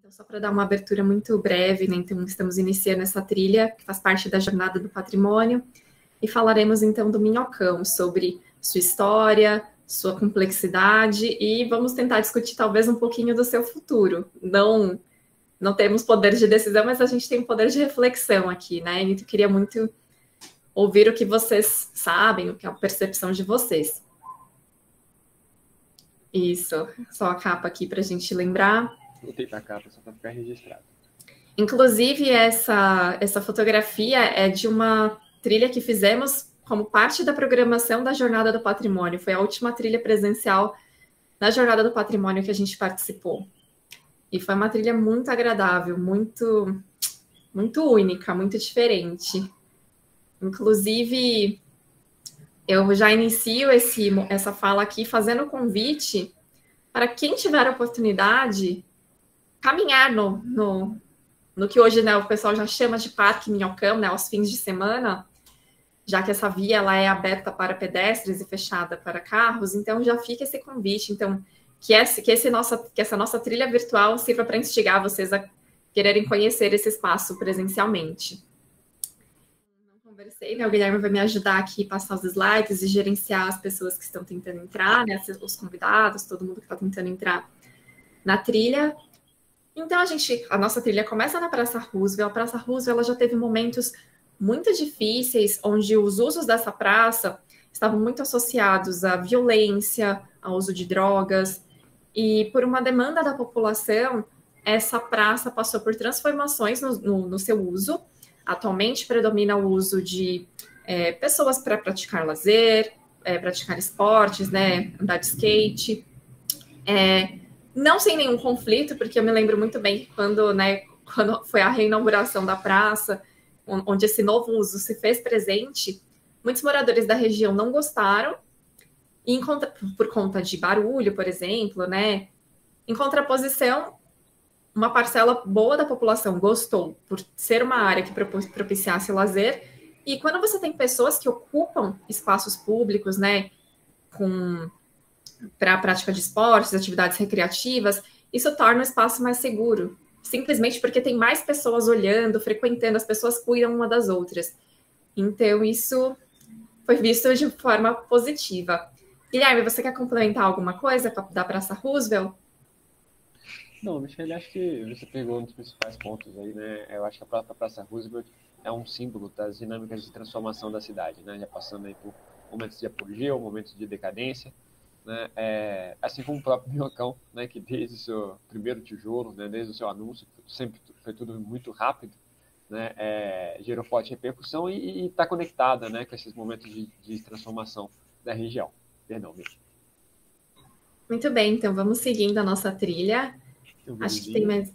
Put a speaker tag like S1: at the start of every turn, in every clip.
S1: Então, só para dar uma abertura muito breve, né? Então, estamos iniciando essa trilha, que faz parte da Jornada do Patrimônio, e falaremos, então, do Minhocão, sobre sua história, sua complexidade, e vamos tentar discutir, talvez, um pouquinho do seu futuro. Não temos poder de decisão, mas a gente tem um poder de reflexão aqui, né? E eu queria muito ouvir o que vocês sabem, o que é a percepção de vocês. Isso, só a capa aqui para a gente lembrar.
S2: Botei para a capa, só para ficar registrado.
S1: Inclusive, essa fotografia é de uma trilha que fizemos como parte da programação da Jornada do Patrimônio. Foi a última trilha presencial da Jornada do Patrimônio que a gente participou. E foi uma trilha muito agradável, muito, muito única, muito diferente. Inclusive, eu já inicio essa fala aqui fazendo convite para quem tiver a oportunidade caminhar no que hoje, né, o pessoal já chama de Parque Minhocão, né, aos fins de semana, já que essa via ela é aberta para pedestres e fechada para carros, então já fica esse convite, então que essa nossa trilha virtual sirva para instigar vocês a quererem conhecer esse espaço presencialmente. Não conversei, né, o Guilherme vai me ajudar aqui a passar os slides e gerenciar as pessoas que estão tentando entrar, né, os convidados, todo mundo que está tentando entrar na trilha. Então, a nossa trilha começa na Praça Roosevelt. A Praça Roosevelt ela já teve momentos muito difíceis, onde os usos dessa praça estavam muito associados à violência, ao uso de drogas, e por uma demanda da população, essa praça passou por transformações no seu uso. Atualmente, predomina o uso de pessoas para praticar lazer, praticar esportes, né, andar de skate, não sem nenhum conflito, porque eu me lembro muito bem quando foi a reinauguração da praça, onde esse novo uso se fez presente, muitos moradores da região não gostaram, e por conta de barulho, por exemplo, né? Em contraposição, uma parcela boa da população gostou por ser uma área que propiciasse lazer, e quando você tem pessoas que ocupam espaços públicos, né, para a prática de esportes, atividades recreativas, isso torna o espaço mais seguro, simplesmente porque tem mais pessoas olhando, frequentando, as pessoas cuidam uma das outras. Então, isso foi visto de forma positiva. Guilherme, você quer complementar alguma coisa da Praça Roosevelt?
S2: Não, Michele, acho que você pegou um dos principais pontos aí, né? Eu acho que a própria Praça Roosevelt é um símbolo das dinâmicas de transformação da cidade, né? Já passando aí por momentos de apogeu, momentos de decadência, né? Assim como o próprio Minhocão, né? Que desde o seu primeiro tijolo, né? Desde o seu anúncio, sempre foi tudo muito rápido, né? Gerou forte repercussão e está conectada, né? Com esses momentos de transformação da região. Perdão, Michele.
S1: Muito bem, então vamos seguindo a nossa trilha. Acho que tem mais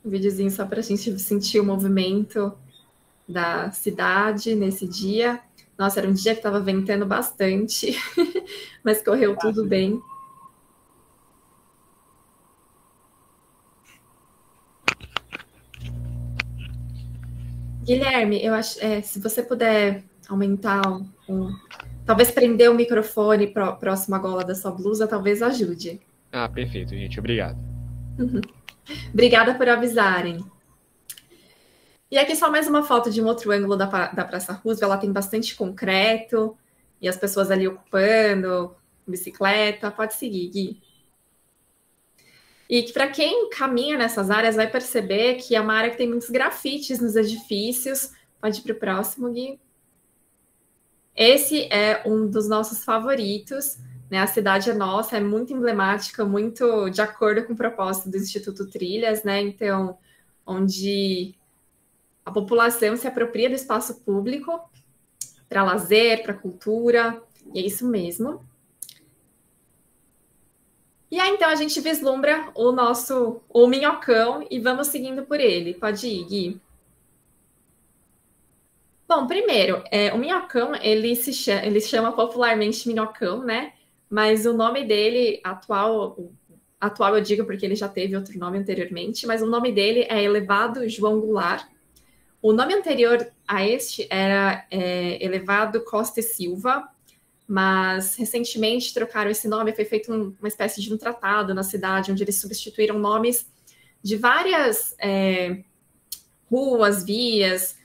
S1: um videozinho só para a gente sentir o movimento da cidade nesse dia. Nossa, era um dia que estava ventando bastante, mas correu tudo bem. Guilherme, eu acho, se você puder aumentar talvez prender o microfone próximo à gola da sua blusa, talvez ajude.
S2: Ah, perfeito, gente. Obrigado.
S1: Obrigada por avisarem. E aqui só mais uma foto de um outro ângulo da Praça Roosevelt. Ela tem bastante concreto e as pessoas ali ocupando bicicleta. Pode seguir, Gui. E que para quem caminha nessas áreas vai perceber que é uma área que tem muitos grafites nos edifícios. Pode ir para o próximo, Gui. Esse é um dos nossos favoritos, né? A cidade é nossa, é muito emblemática, muito de acordo com o propósito do Instituto Trilhas, né? Então, onde a população se apropria do espaço público para lazer, para cultura, e é isso mesmo. E aí, então, a gente vislumbra o Minhocão e vamos seguindo por ele. Pode ir, Gui. Bom, primeiro, o Minhocão, ele chama popularmente Minhocão, né? Mas o nome dele, atual eu digo porque ele já teve outro nome anteriormente, mas o nome dele é Elevado João Goulart. O nome anterior a este era Elevado Costa e Silva, mas recentemente trocaram esse nome, foi feito uma espécie de um tratado na cidade, onde eles substituíram nomes de várias ruas, vias,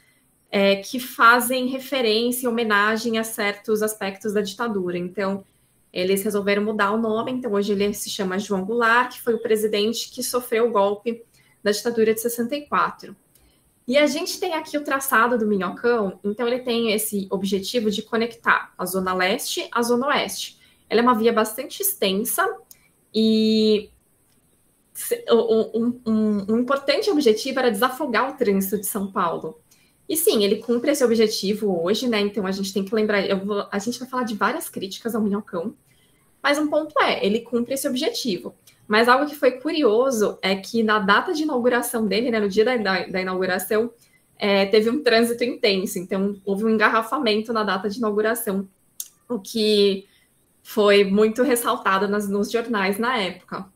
S1: que fazem referência e homenagem a certos aspectos da ditadura. Então, eles resolveram mudar o nome, então hoje ele se chama João Goulart, que foi o presidente que sofreu o golpe da ditadura de 64. E a gente tem aqui o traçado do Minhocão, então ele tem esse objetivo de conectar a Zona Leste à Zona Oeste. Ela é uma via bastante extensa e um importante objetivo era desafogar o trânsito de São Paulo. E sim, ele cumpre esse objetivo hoje, né? Então a gente tem que lembrar, a gente vai falar de várias críticas ao Minhocão, mas um ponto ele cumpre esse objetivo. Mas algo que foi curioso é que na data de inauguração dele, né, no dia da inauguração, teve um trânsito intenso, então houve um engarrafamento na data de inauguração, o que foi muito ressaltado nos jornais na época.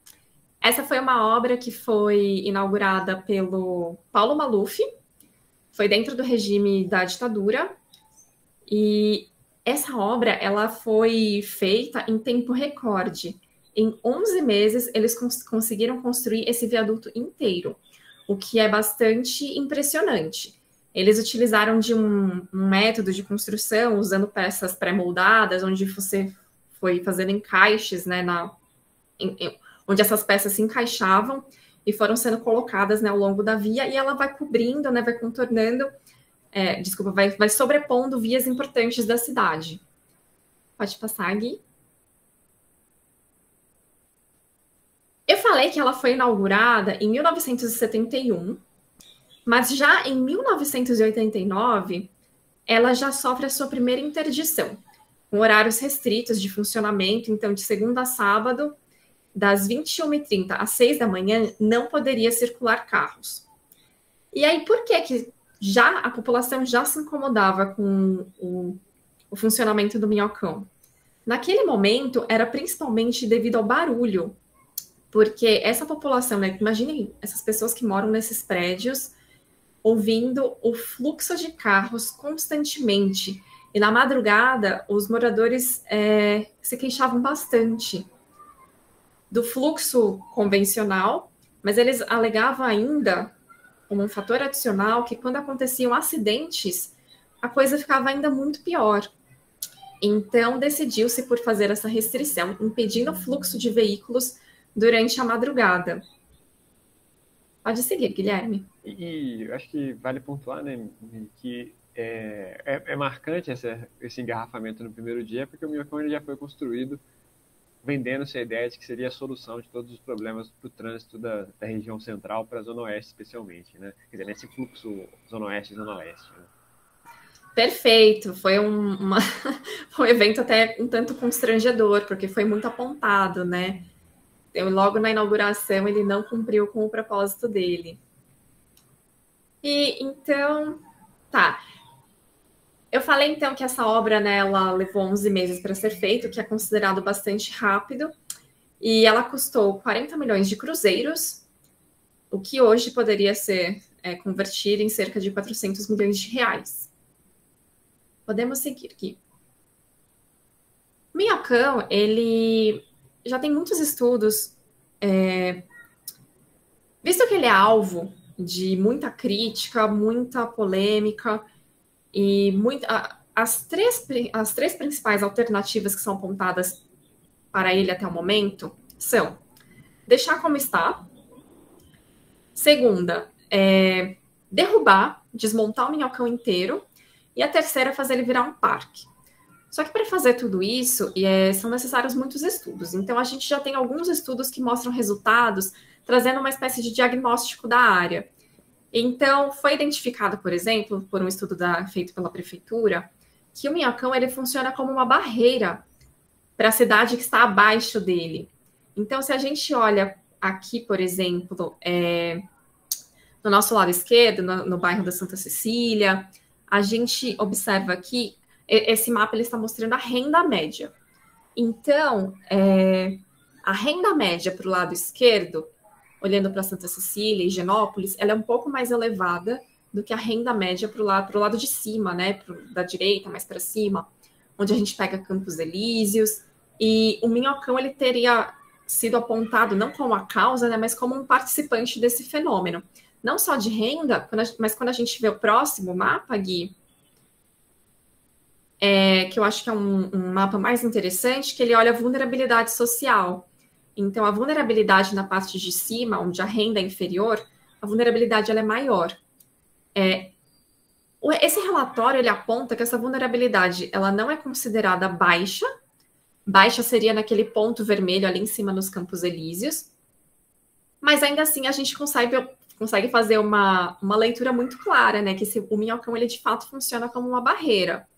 S1: Essa foi uma obra que foi inaugurada pelo Paulo Maluf, foi dentro do regime da ditadura, e essa obra ela foi feita em tempo recorde. Em 11 meses, eles conseguiram construir esse viaduto inteiro, o que é bastante impressionante. Eles utilizaram de um método de construção, usando peças pré-moldadas, onde você foi fazendo encaixes, né, onde essas peças se encaixavam e foram sendo colocadas, né, ao longo da via, e ela vai cobrindo, né, vai contornando, vai sobrepondo vias importantes da cidade. Pode passar, Gui. Eu falei que ela foi inaugurada em 1971, mas já em 1989, ela já sofre a sua primeira interdição, com horários restritos de funcionamento, então de segunda a sábado, das 21h30 às 6 da manhã, não poderia circular carros. E aí, por que a população já se incomodava com o funcionamento do Minhocão? Naquele momento, era principalmente devido ao barulho, porque essa população, né, imaginem essas pessoas que moram nesses prédios, ouvindo o fluxo de carros constantemente. E na madrugada, os moradores se queixavam bastante do fluxo convencional, mas eles alegavam ainda, como um fator adicional, que quando aconteciam acidentes, a coisa ficava ainda muito pior. Então, decidiu-se por fazer essa restrição, impedindo o fluxo de veículos durante a madrugada. Pode seguir, Guilherme.
S2: E eu acho que vale pontuar, né, que é marcante esse engarrafamento no primeiro dia, porque o Minhocão já foi construído vendendo-se a ideia de que seria a solução de todos os problemas do trânsito da região central para a Zona Oeste, especialmente, né? Quer dizer, nesse fluxo Zona Oeste e Zona Leste. Né?
S1: Perfeito, foi um evento até um tanto constrangedor, porque foi muito apontado, né? Logo na inauguração, ele não cumpriu com o propósito dele. E então, tá. Eu falei, então, que essa obra, né, ela levou 11 meses para ser feita, o que é considerado bastante rápido, e ela custou 40 milhões de cruzeiros, o que hoje poderia ser convertido em cerca de 400 milhões de reais. Podemos seguir aqui. O Minhocão, ele já tem muitos estudos, visto que ele é alvo de muita crítica, muita polêmica, e as três principais alternativas que são apontadas para ele até o momento são deixar como está, segunda, derrubar, desmontar o Minhocão inteiro, e a terceira, fazer ele virar um parque. Só que para fazer tudo isso, são necessários muitos estudos. Então, a gente já tem alguns estudos que mostram resultados, trazendo uma espécie de diagnóstico da área. Então, foi identificado, por exemplo, por um estudo feito pela prefeitura, que o Minhocão ele funciona como uma barreira para a cidade que está abaixo dele. Então, se a gente olha aqui, por exemplo, no nosso lado esquerdo, no bairro da Santa Cecília, a gente observa aqui, esse mapa ele está mostrando a renda média. Então, a renda média para o lado esquerdo, olhando para Santa Cecília e Higienópolis, ela é um pouco mais elevada do que a renda média para o lado de cima, né, da direita, mais para cima, onde a gente pega Campos Elíseos, e o Minhocão ele teria sido apontado não como a causa, né, mas como um participante desse fenômeno. Não só de renda, mas quando a gente vê o próximo mapa, Gui, que eu acho que é um mapa mais interessante, que ele olha a vulnerabilidade social. Então, a vulnerabilidade na parte de cima, onde a renda é inferior, a vulnerabilidade ela é maior. Esse relatório, ele aponta que essa vulnerabilidade, ela não é considerada baixa. Baixa seria naquele ponto vermelho ali em cima nos Campos Elíseos. Mas ainda assim, a gente consegue fazer uma leitura muito clara, né? Que o minhocão, ele de fato funciona como uma barreira.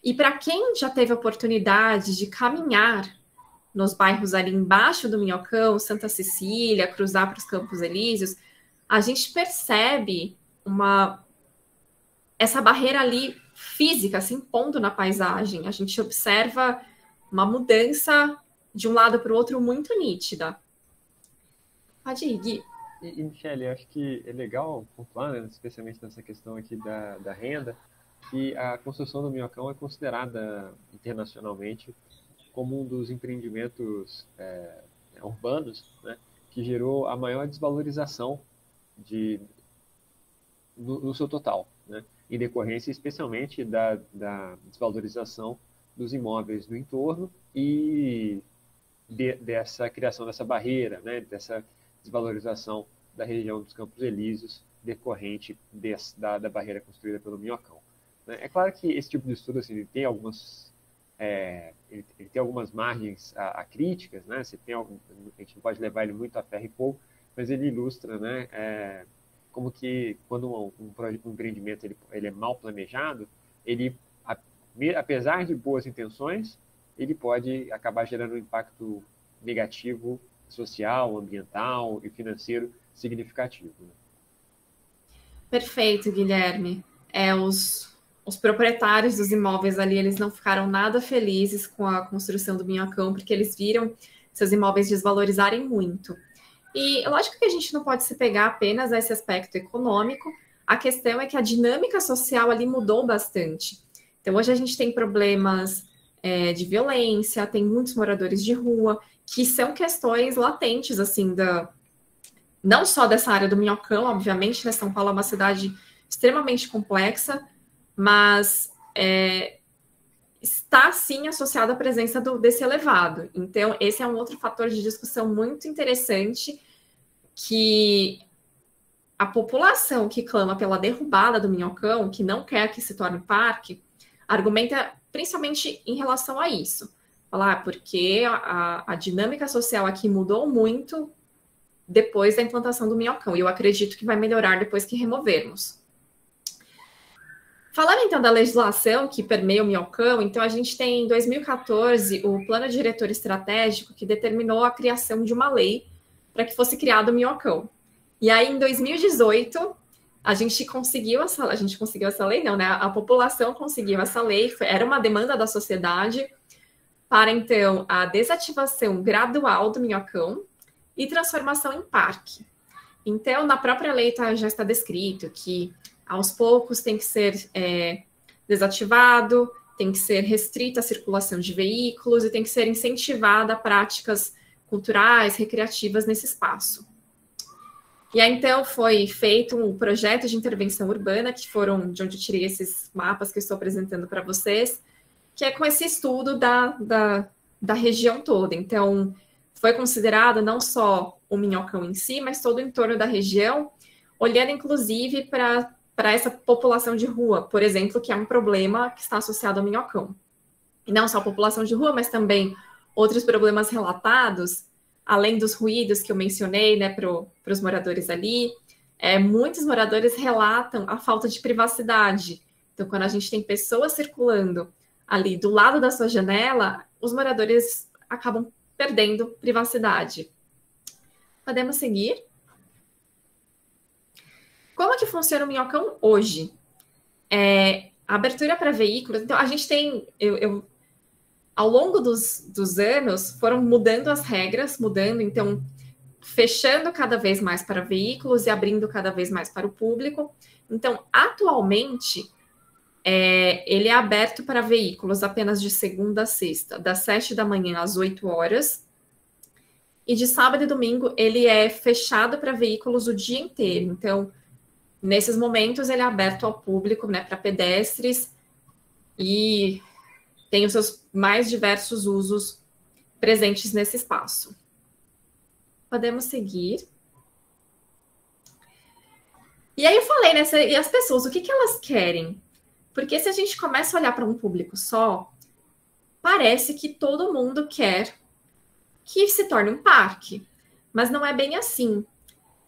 S1: E para quem já teve a oportunidade de caminhar nos bairros ali embaixo do Minhocão, Santa Cecília, cruzar para os Campos Elíseos, a gente percebe essa barreira ali física se impondo na paisagem. A gente observa uma mudança de um lado para o outro muito nítida. Pode ir, Gui.
S2: E Michele, acho que é legal pontuar, né, especialmente nessa questão aqui da renda, que a construção do Minhocão é considerada internacionalmente como um dos empreendimentos urbanos, né, que gerou a maior desvalorização no seu total, né, em decorrência especialmente da desvalorização dos imóveis no entorno e dessa criação dessa barreira, né, dessa desvalorização da região dos Campos Elíseos decorrente da barreira construída pelo Minhocão. É claro que esse tipo de estudo assim, ele tem algumas margens a críticas, né? A gente não pode levar ele muito a ferro e fogo, mas ele ilustra, né, como que quando um empreendimento ele é mal planejado, ele, apesar de boas intenções, ele pode acabar gerando um impacto negativo social, ambiental e financeiro significativo. Né?
S1: Perfeito, Guilherme. Os proprietários dos imóveis ali, eles não ficaram nada felizes com a construção do Minhocão, porque eles viram seus imóveis desvalorizarem muito. E lógico que a gente não pode se pegar apenas a esse aspecto econômico, a questão é que a dinâmica social ali mudou bastante. Então, hoje a gente tem problemas de violência, tem muitos moradores de rua, que são questões latentes, assim, não só dessa área do Minhocão, obviamente, né? São Paulo é uma cidade extremamente complexa, mas está, sim, associado à presença desse elevado. Então, esse é um outro fator de discussão muito interessante, que a população que clama pela derrubada do Minhocão, que não quer que se torne parque, argumenta principalmente em relação a isso. Falar, porque a dinâmica social aqui mudou muito depois da implantação do Minhocão, e eu acredito que vai melhorar depois que removermos. Falando, então, da legislação que permeia o Minhocão, então a gente tem, em 2014, o Plano Diretor Estratégico que determinou a criação de uma lei para que fosse criado o Minhocão. E aí, em 2018, a gente conseguiu essa lei, não, né? A população conseguiu essa lei, era uma demanda da sociedade para, então, a desativação gradual do Minhocão e transformação em parque. Então, na própria lei já está descrito que aos poucos tem que ser desativado, tem que ser restrita a circulação de veículos e tem que ser incentivada práticas culturais, recreativas nesse espaço. E aí, então, foi feito um projeto de intervenção urbana, que foram de onde eu tirei esses mapas que eu estou apresentando para vocês, que é com esse estudo da região toda. Então, foi considerado não só o Minhocão em si, mas todo o entorno da região, olhando, inclusive, para essa população de rua, por exemplo, que é um problema que está associado ao Minhocão. E não só a população de rua, mas também outros problemas relatados, além dos ruídos que eu mencionei, né, para os moradores ali. Muitos moradores relatam a falta de privacidade. Então, quando a gente tem pessoas circulando ali do lado da sua janela, os moradores acabam perdendo privacidade. Podemos seguir? Como é que funciona o Minhocão hoje? A abertura para veículos. Então, a gente tem... ao longo dos anos, foram mudando as regras, então, fechando cada vez mais para veículos e abrindo cada vez mais para o público. Então, atualmente, ele é aberto para veículos apenas de segunda a sexta, das 7 da manhã às 8 horas, e de sábado e domingo ele é fechado para veículos o dia inteiro. Então, nesses momentos, ele é aberto ao público, né, para pedestres, e tem os seus mais diversos usos presentes nesse espaço. Podemos seguir. E aí eu falei, né, e as pessoas, o que elas querem? Porque se a gente começa a olhar para um público só, parece que todo mundo quer que se torne um parque, mas não é bem assim.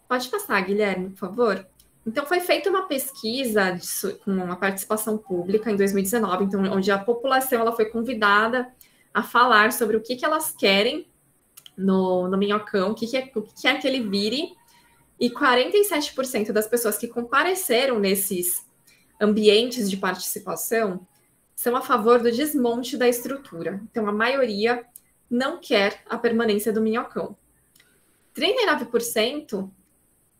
S1: Pode passar, Guilherme, por favor? Então, foi feita uma pesquisa com uma participação pública em 2019, então, onde a população ela foi convidada a falar sobre o que elas querem no Minhocão, o que é que ele vire, e 47% das pessoas que compareceram nesses ambientes de participação são a favor do desmonte da estrutura. Então, a maioria não quer a permanência do Minhocão. 39%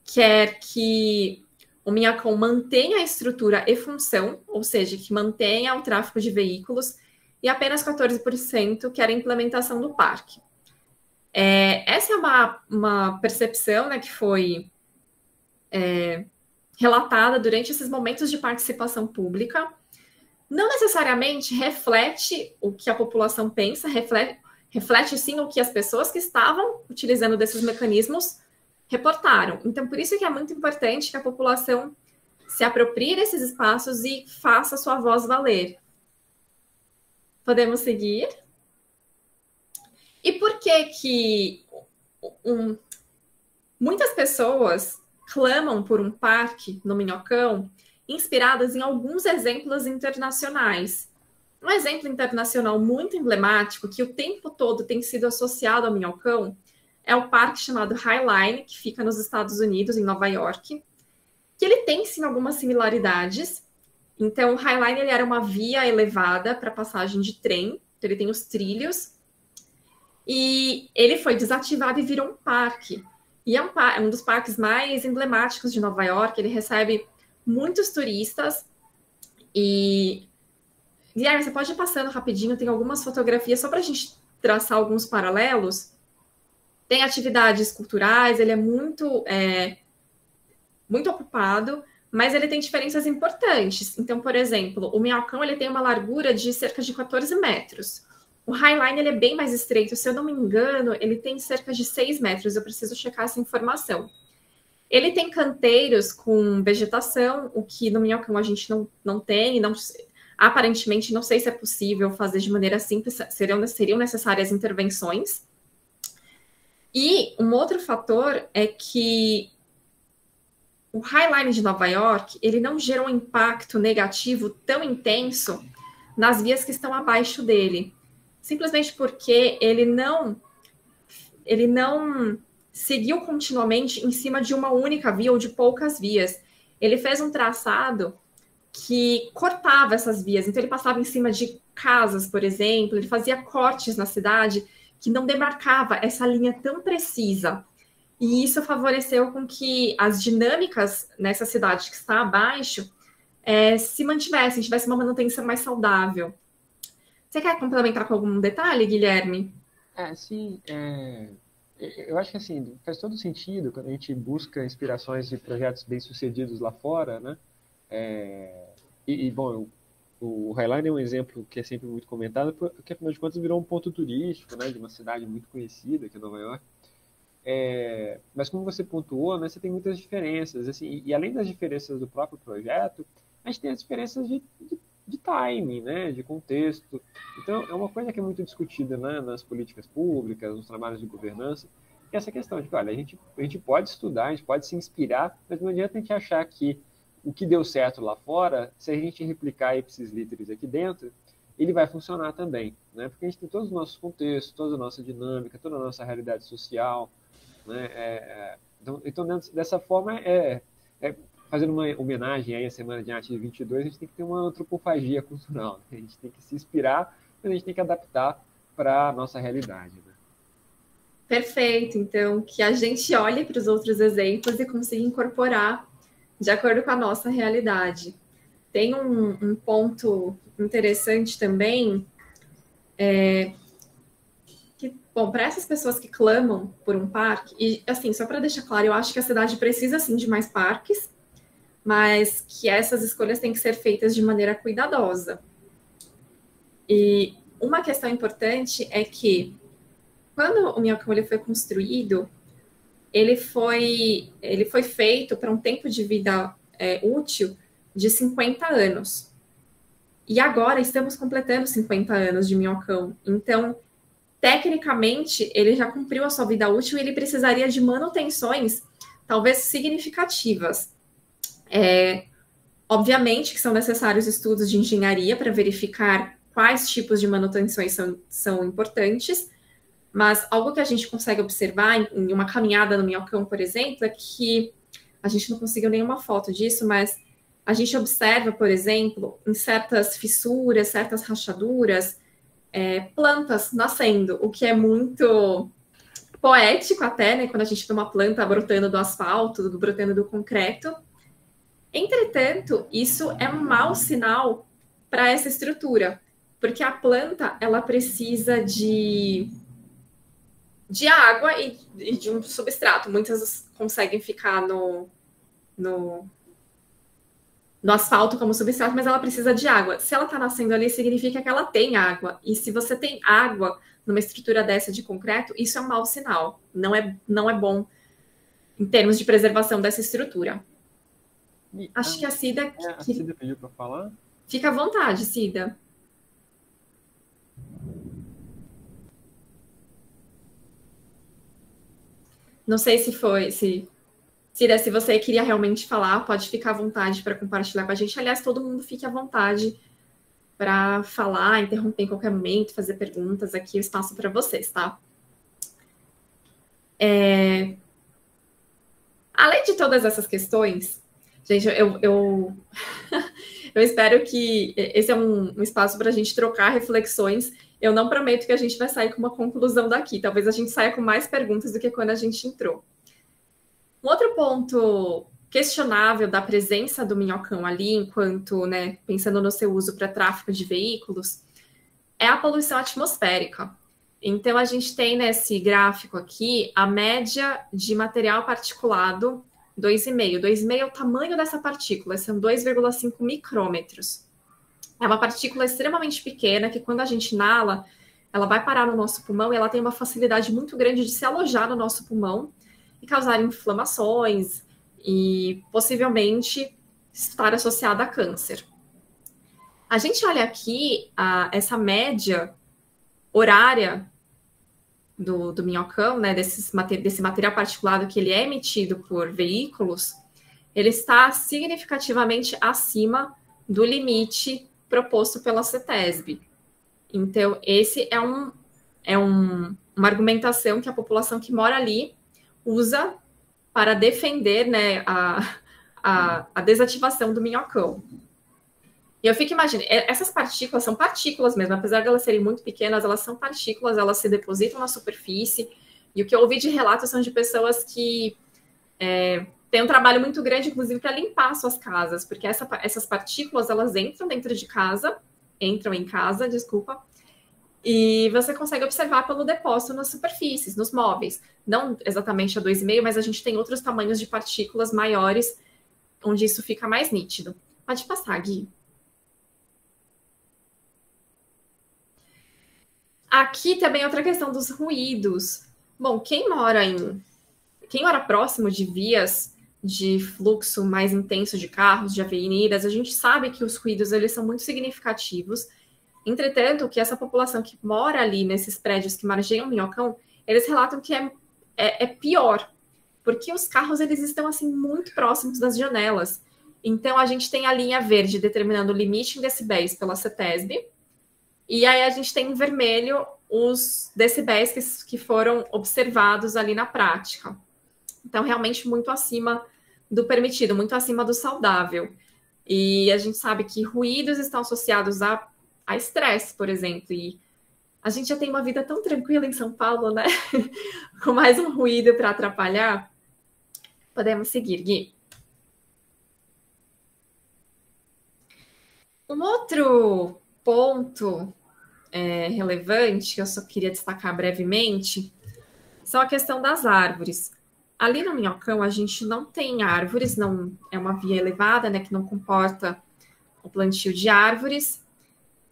S1: quer que o Minhocão mantenha a estrutura e função, ou seja, que mantenha o tráfego de veículos, e apenas 14% quer a implementação do parque. Essa é uma percepção, né, que foi relatada durante esses momentos de participação pública. Não necessariamente reflete o que a população pensa, reflete sim o que as pessoas que estavam utilizando desses mecanismos reportaram. Então, por isso que é muito importante que a população se aproprie desses espaços e faça sua voz valer. Podemos seguir? E por que muitas pessoas clamam por um parque no Minhocão inspiradas em alguns exemplos internacionais? Um exemplo internacional muito emblemático, que o tempo todo tem sido associado ao Minhocão, é o parque chamado High Line, que fica nos Estados Unidos, em Nova York, que ele tem, sim, algumas similaridades. Então, o High Line ele era uma via elevada para passagem de trem, então ele tem os trilhos, e ele foi desativado e virou um parque. E é um dos parques mais emblemáticos de Nova York, ele recebe muitos turistas, e Guilherme, você pode ir passando rapidinho, tem algumas fotografias só para a gente traçar alguns paralelos. Tem atividades culturais, ele é muito ocupado, mas ele tem diferenças importantes. Então, por exemplo, o Minhocão ele tem uma largura de cerca de 14 metros. O High Line ele é bem mais estreito, se eu não me engano, ele tem cerca de 6 metros, eu preciso checar essa informação. Ele tem canteiros com vegetação, o que no Minhocão a gente não tem, aparentemente não sei se é possível fazer de maneira simples, seriam necessárias intervenções. E um outro fator é que o High Line de Nova York, ele não gera um impacto negativo tão intenso nas vias que estão abaixo dele, simplesmente porque ele não seguiu continuamente em cima de uma única via ou de poucas vias. Ele fez um traçado que cortava essas vias, então ele passava em cima de casas, por exemplo, ele fazia cortes na cidade que não demarcava essa linha tão precisa. E isso favoreceu com que as dinâmicas nessa cidade que está abaixo se mantivessem, tivesse uma manutenção mais saudável. Você quer complementar com algum detalhe, Guilherme?
S2: Sim. Eu acho que assim, faz todo sentido quando a gente busca inspirações de projetos bem-sucedidos lá fora, né? Bom, o Highline é um exemplo que é sempre muito comentado, porque afinal de contas virou um ponto turístico, né, de uma cidade muito conhecida, que é Nova York. Mas como você pontuou, né, você tem muitas diferenças, assim, e além das diferenças do próprio projeto, a gente tem as diferenças de timing, né, de contexto. Então, é uma coisa que é muito discutida, né, nas políticas públicas, nos trabalhos de governança, que é essa questão de que, olha, a gente pode estudar, a gente pode se inspirar, mas não adianta a gente achar que o que deu certo lá fora, se a gente replicar ipsis literis aqui dentro, ele vai funcionar também, né? Porque a gente tem todos os nossos contextos, toda a nossa dinâmica, toda a nossa realidade social, né? Então, dessa forma, fazendo uma homenagem aí à Semana de Arte de 22, a gente tem que ter uma antropofagia cultural, né? A gente tem que se inspirar, mas a gente tem que adaptar para a nossa realidade, né?
S1: Perfeito. Então, que a gente olhe para os outros exemplos e consiga incorporar de acordo com a nossa realidade. Tem um ponto interessante também, que Bom, para essas pessoas que clamam por um parque, e assim, só para deixar claro, eu acho que a cidade precisa sim de mais parques, mas que essas escolhas têm que ser feitas de maneira cuidadosa. E uma questão importante é que, quando o Minhocão ele foi construído, ele foi feito para um tempo de vida útil de 50 anos. E agora estamos completando 50 anos de Minhocão. Então, tecnicamente, ele já cumpriu a sua vida útil e ele precisaria de manutenções, talvez significativas. Obviamente que são necessários estudos de engenharia para verificar quais tipos de manutenções são importantes, mas algo que a gente consegue observar em uma caminhada no Minhocão, por exemplo, é que a gente não conseguiu nenhuma foto disso, mas a gente observa, por exemplo, em certas fissuras, certas rachaduras, plantas nascendo, o que é muito poético até, né? Quando a gente vê uma planta brotando do asfalto, brotando do concreto. Entretanto, isso é um mau sinal para essa estrutura, porque a planta ela precisa de água e de um substrato. Muitas conseguem ficar no asfalto como substrato, mas ela precisa de água. Se ela está nascendo ali, significa que ela tem água. E se você tem água numa estrutura dessa de concreto, isso é um mau sinal. Não é bom em termos de preservação dessa estrutura. Acho que a Cida...
S2: A Cida pediu para falar?
S1: Fica à vontade, Cida. Não sei se foi... Cida, se você queria realmente falar, pode ficar à vontade para compartilhar com a gente. Aliás, todo mundo fique à vontade para falar, interromper em qualquer momento, fazer perguntas. Aqui o espaço para vocês, tá? Além de todas essas questões, gente, eu espero que esse é um espaço para a gente trocar reflexões. Eu não prometo que a gente vai sair com uma conclusão daqui. Talvez a gente saia com mais perguntas do que quando a gente entrou. Um outro ponto questionável da presença do minhocão ali, enquanto, né, pensando no seu uso para tráfego de veículos, é a poluição atmosférica. Então, a gente tem nesse gráfico aqui a média de material particulado 2,5. 2,5 é o tamanho dessa partícula, são 2,5 micrômetros. É uma partícula extremamente pequena que, quando a gente inala, ela vai parar no nosso pulmão e ela tem uma facilidade muito grande de se alojar no nosso pulmão e causar inflamações e possivelmente estar associada a câncer. A gente olha aqui essa média horária do minhocão, né, desse material particulado que ele é emitido por veículos, ele está significativamente acima do limite proposto pela CETESB. Então, esse é uma argumentação que a população que mora ali usa para defender, né, a desativação do minhocão. E eu fico imaginando, essas partículas são partículas mesmo, apesar de elas serem muito pequenas, elas são partículas, elas se depositam na superfície, e o que eu ouvi de relatos são de pessoas que têm um trabalho muito grande, inclusive, para limpar suas casas, porque essas partículas, elas entram em casa, e você consegue observar pelo depósito nas superfícies, nos móveis. Não exatamente a 2,5, mas a gente tem outros tamanhos de partículas maiores, onde isso fica mais nítido. Pode passar, Gui. Aqui também outra questão dos ruídos. Bom, quem mora próximo de vias de fluxo mais intenso de carros, de avenidas, a gente sabe que os ruídos eles são muito significativos. Entretanto, que essa população que mora ali nesses prédios que margeiam o minhocão, eles relatam que é pior, porque os carros eles estão assim muito próximos das janelas. Então, a gente tem a linha verde determinando o limite em decibéis pela CETESB, e aí a gente tem em vermelho os decibéis que foram observados ali na prática. Então, realmente muito acima do permitido, muito acima do saudável. E a gente sabe que ruídos estão associados a estresse, por exemplo. E a gente já tem uma vida tão tranquila em São Paulo, né? Com mais um ruído para atrapalhar. Podemos seguir, Gui. Um outro ponto relevante, que eu só queria destacar brevemente, são a questão das árvores. Ali no Minhocão, a gente não tem árvores, não é uma via elevada, né, que não comporta o plantio de árvores,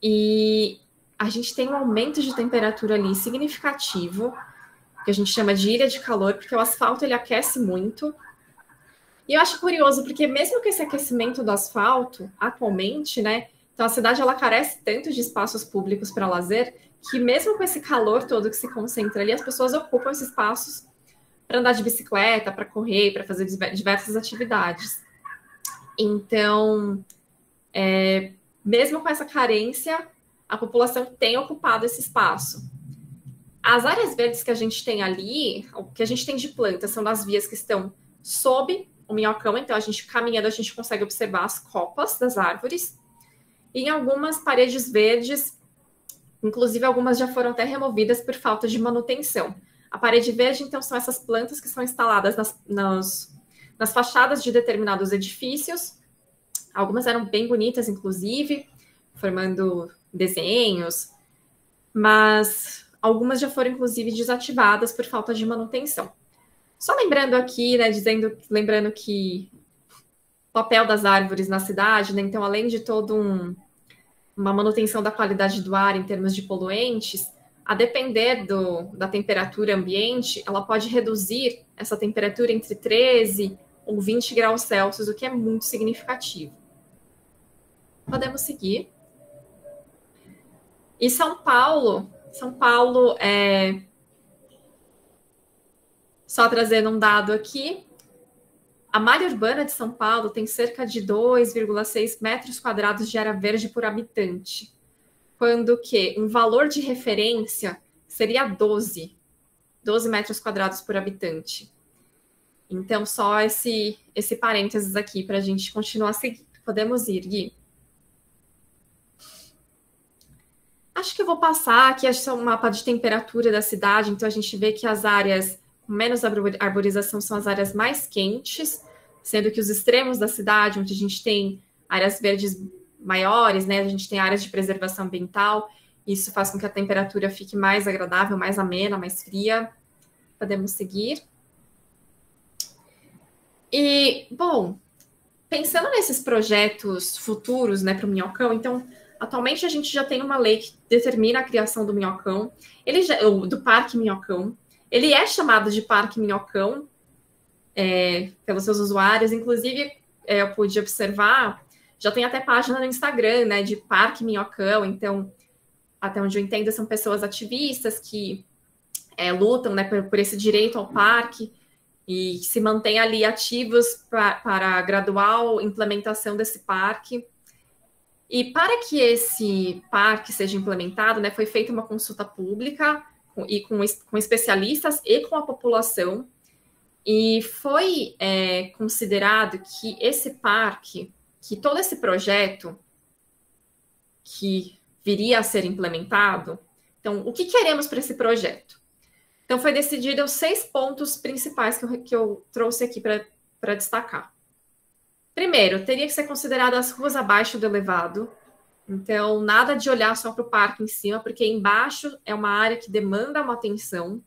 S1: e a gente tem um aumento de temperatura ali significativo, que a gente chama de ilha de calor, porque o asfalto ele aquece muito. E eu acho curioso, porque mesmo com esse aquecimento do asfalto, atualmente, né, então a cidade ela carece tanto de espaços públicos para lazer, que mesmo com esse calor todo que se concentra ali, as pessoas ocupam esses espaços para andar de bicicleta, para correr, para fazer diversas atividades. Então, mesmo com essa carência, a população tem ocupado esse espaço. As áreas verdes que a gente tem ali, o que a gente tem de plantas, são nas vias que estão sob o Minhocão, então a gente caminhando, a gente consegue observar as copas das árvores. E em algumas paredes verdes, inclusive algumas já foram até removidas por falta de manutenção. A parede verde, então, são essas plantas que são instaladas nas fachadas de determinados edifícios. Algumas eram bem bonitas, inclusive, formando desenhos, mas algumas já foram, inclusive, desativadas por falta de manutenção. Só lembrando aqui, né, lembrando que o papel das árvores na cidade, né, então, além de toda uma manutenção da qualidade do ar em termos de poluentes, a depender da temperatura ambiente, ela pode reduzir essa temperatura entre 13 ou 20 graus Celsius, o que é muito significativo. Podemos seguir. E São Paulo só trazendo um dado aqui, a malha urbana de São Paulo tem cerca de 2,6 metros quadrados de área verde por habitante, quando que um valor de referência seria 12 metros quadrados por habitante. Então, só esse parênteses aqui para a gente continuar seguindo. Podemos ir, Gui? Acho que eu vou passar aqui, acho que é um mapa de temperatura da cidade, então a gente vê que as áreas com menos arborização são as áreas mais quentes, sendo que os extremos da cidade, onde a gente tem áreas verdes maiores, né, a gente tem áreas de preservação ambiental, isso faz com que a temperatura fique mais agradável, mais amena, mais fria. Podemos seguir. E, bom, pensando nesses projetos futuros, né, para o Minhocão, então, atualmente a gente já tem uma lei que determina a criação do Minhocão, do Parque Minhocão. Ele é chamado de Parque Minhocão pelos seus usuários, inclusive eu pude observar, já tem até página no Instagram, né, de Parque Minhocão, então, até onde eu entendo, são pessoas ativistas que lutam, né, por esse direito ao parque e se mantêm ali ativos para a gradual implementação desse parque. E para que esse parque seja implementado, né, foi feita uma consulta pública com especialistas e com a população, e foi considerado que esse parque, que todo esse projeto que viria a ser implementado, então, o que queremos para esse projeto? Então, foi decidido os 6 pontos principais que eu trouxe aqui para destacar. Primeiro, teria que ser considerado as ruas abaixo do elevado. Então, nada de olhar só para o parque em cima, porque embaixo é uma área que demanda uma atenção.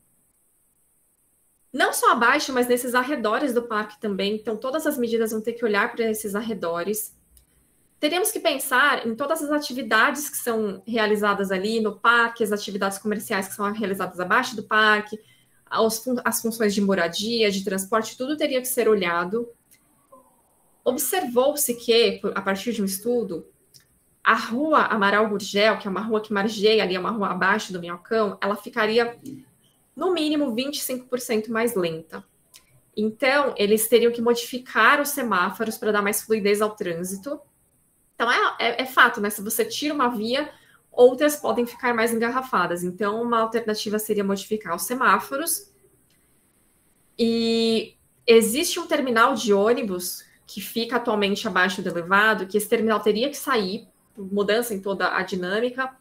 S1: Não só abaixo, mas nesses arredores do parque também. Então, todas as medidas vão ter que olhar para esses arredores. Teríamos que pensar em todas as atividades que são realizadas ali no parque, as atividades comerciais que são realizadas abaixo do parque, as funções de moradia, de transporte, tudo teria que ser olhado. Observou-se que, a partir de um estudo, a rua Amaral Gurgel, que é uma rua que margeia ali, é uma rua abaixo do Minhocão, ela ficaria, no mínimo, 25% mais lenta. Então, eles teriam que modificar os semáforos para dar mais fluidez ao trânsito. Então, é fato, né? Se você tira uma via, outras podem ficar mais engarrafadas. Então, uma alternativa seria modificar os semáforos. E existe um terminal de ônibus que fica atualmente abaixo do elevado, que esse terminal teria que sair, mudança em toda a dinâmica,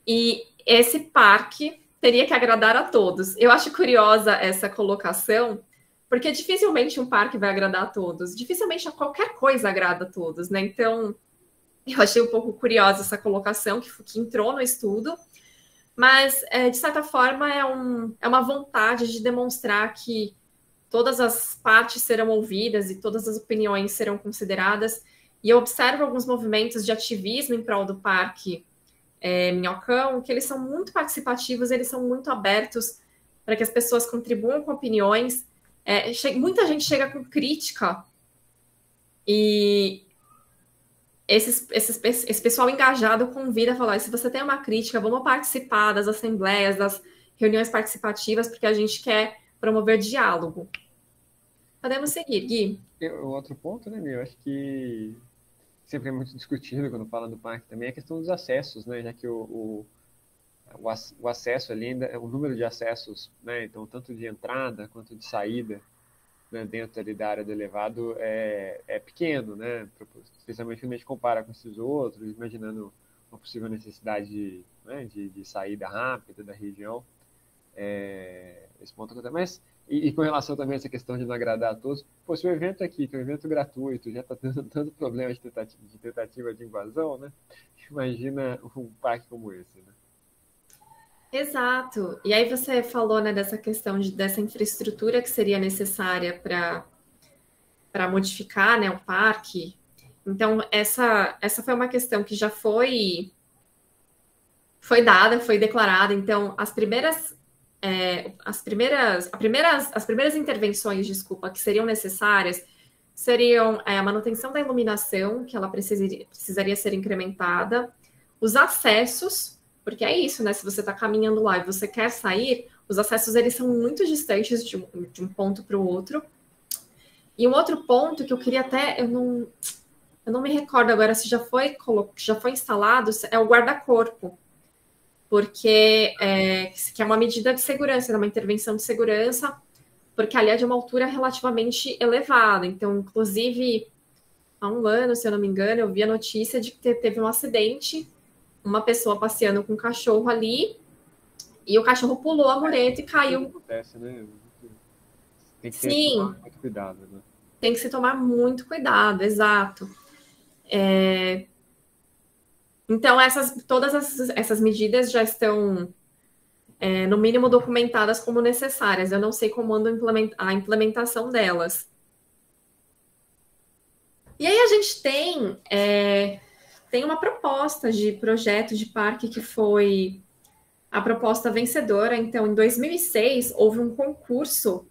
S1: e esse parque teria que agradar a todos. Eu acho curiosa essa colocação, porque dificilmente um parque vai agradar a todos, dificilmente qualquer coisa agrada a todos, né? Então, Eu achei um pouco curiosa essa colocação que entrou no estudo, mas, de certa forma, é uma vontade de demonstrar que todas as partes serão ouvidas e todas as opiniões serão consideradas. E eu observo alguns movimentos de ativismo em prol do Parque Minhocão, que eles são muito participativos, eles são muito abertos para que as pessoas contribuam com opiniões. Muita gente chega com crítica e esse pessoal engajado convida a falar: se você tem uma crítica, vamos participar das assembleias, das reuniões participativas, porque a gente quer promover diálogo. Podemos seguir, Gui.
S2: O outro ponto, né, eu acho que sempre é muito discutido quando fala do parque também, é a questão dos acessos, né, já que o acesso ali, o número de acessos, né, então tanto de entrada quanto de saída, né, dentro ali da área do elevado é pequeno, né, especialmente quando a gente compara com esses outros, imaginando uma possível necessidade de saída rápida da região. Esse ponto mas e com relação também a essa questão de não agradar a todos, se o evento aqui, que é um evento gratuito, já está tendo tanto problema de tentativa de invasão, né? Imagina um parque como esse, né?
S1: Exato. E aí você falou, né, dessa questão dessa infraestrutura que seria necessária para modificar, né, o parque. Então, essa foi uma questão que já foi dada, foi declarada. Então, as primeiras intervenções, que seriam necessárias seriam a manutenção da iluminação, que ela precisaria ser incrementada, os acessos, porque é isso, né? Se você está caminhando lá e você quer sair, os acessos eles são muito distantes de um ponto para o outro. E um outro ponto que eu queria até, eu não me recordo agora se já foi instalado, é o guarda-corpo, porque que é uma medida de segurança, uma intervenção de segurança, porque ali é de uma altura relativamente elevada. Então, inclusive, há um ano, se eu não me engano, eu vi a notícia de que teve um acidente, uma pessoa passeando com um cachorro ali, e o cachorro pulou a mureta e caiu.
S2: Acontece, né? Tem que
S1: tomar
S2: muito cuidado, né?
S1: Tem que se tomar muito cuidado, exato. Então, todas essas medidas já estão, no mínimo, documentadas como necessárias. Eu não sei como anda a implementação delas. E aí a gente tem uma proposta de projeto de parque que foi a proposta vencedora. Então, em 2006, houve um concurso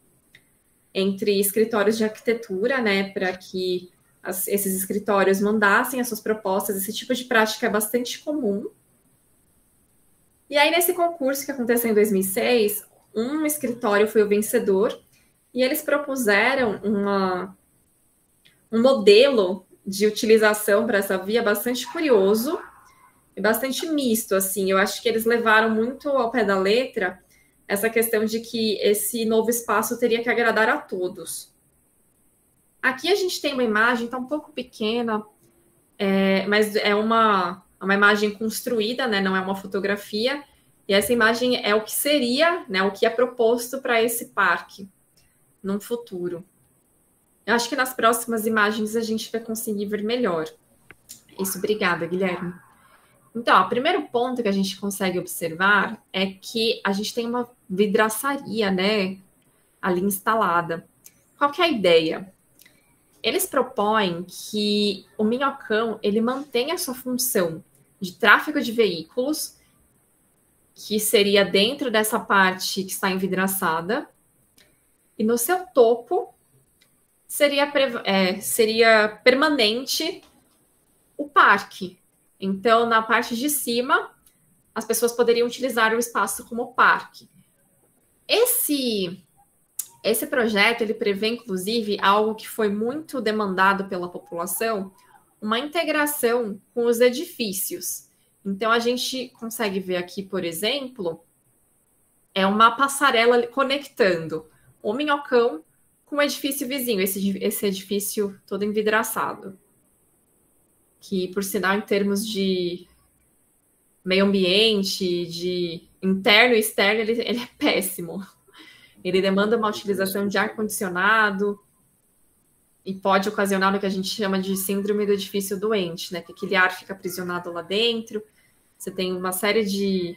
S1: entre escritórios de arquitetura, né, para que esses escritórios mandassem as suas propostas. Esse tipo de prática é bastante comum. E aí, nesse concurso que aconteceu em 2006, um escritório foi o vencedor e eles propuseram um modelo de utilização para essa via bastante curioso e bastante misto, assim. Eu acho que eles levaram muito ao pé da letra essa questão de que esse novo espaço teria que agradar a todos. Aqui a gente tem uma imagem, está um pouco pequena, mas é uma imagem construída, né? Não é uma fotografia. E essa imagem é o que seria, né? O que é proposto para esse parque num futuro. Eu acho que nas próximas imagens a gente vai conseguir ver melhor. Isso, obrigada, Guilherme. Então, o primeiro ponto que a gente consegue observar é que a gente tem uma vidraçaria, né, ali instalada. Qual que é a ideia? Eles propõem que o Minhocão ele mantenha a sua função de tráfego de veículos, que seria dentro dessa parte que está envidraçada, e no seu topo seria permanente o parque. Então, na parte de cima, as pessoas poderiam utilizar o espaço como parque. Esse projeto, ele prevê, inclusive, algo que foi muito demandado pela população, uma integração com os edifícios. Então, a gente consegue ver aqui, por exemplo, uma passarela conectando o Minhocão com o edifício vizinho, esse edifício todo envidraçado. Que, por sinal, em termos de meio ambiente, de interno e externo, ele é péssimo. Ele demanda uma utilização de ar-condicionado. e pode ocasionar o que a gente chama de síndrome do edifício doente, né? Que aquele ar fica aprisionado lá dentro. Você tem uma série de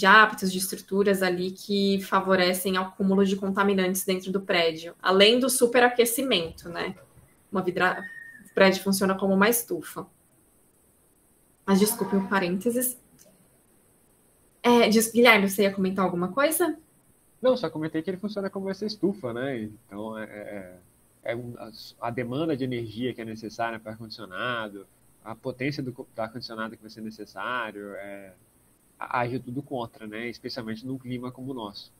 S1: hábitos, de estruturas ali que favorecem ao acúmulo de contaminantes dentro do prédio, além do superaquecimento, né? O prédio funciona como uma estufa. Mas desculpe um parênteses. Guilherme, você ia comentar alguma coisa?
S2: Não, só comentei que ele funciona como essa estufa, né? Então, a demanda de energia que é necessária para ar-condicionado, a potência do ar-condicionado que vai ser necessário, age tudo contra, né? Especialmente num clima como o nosso.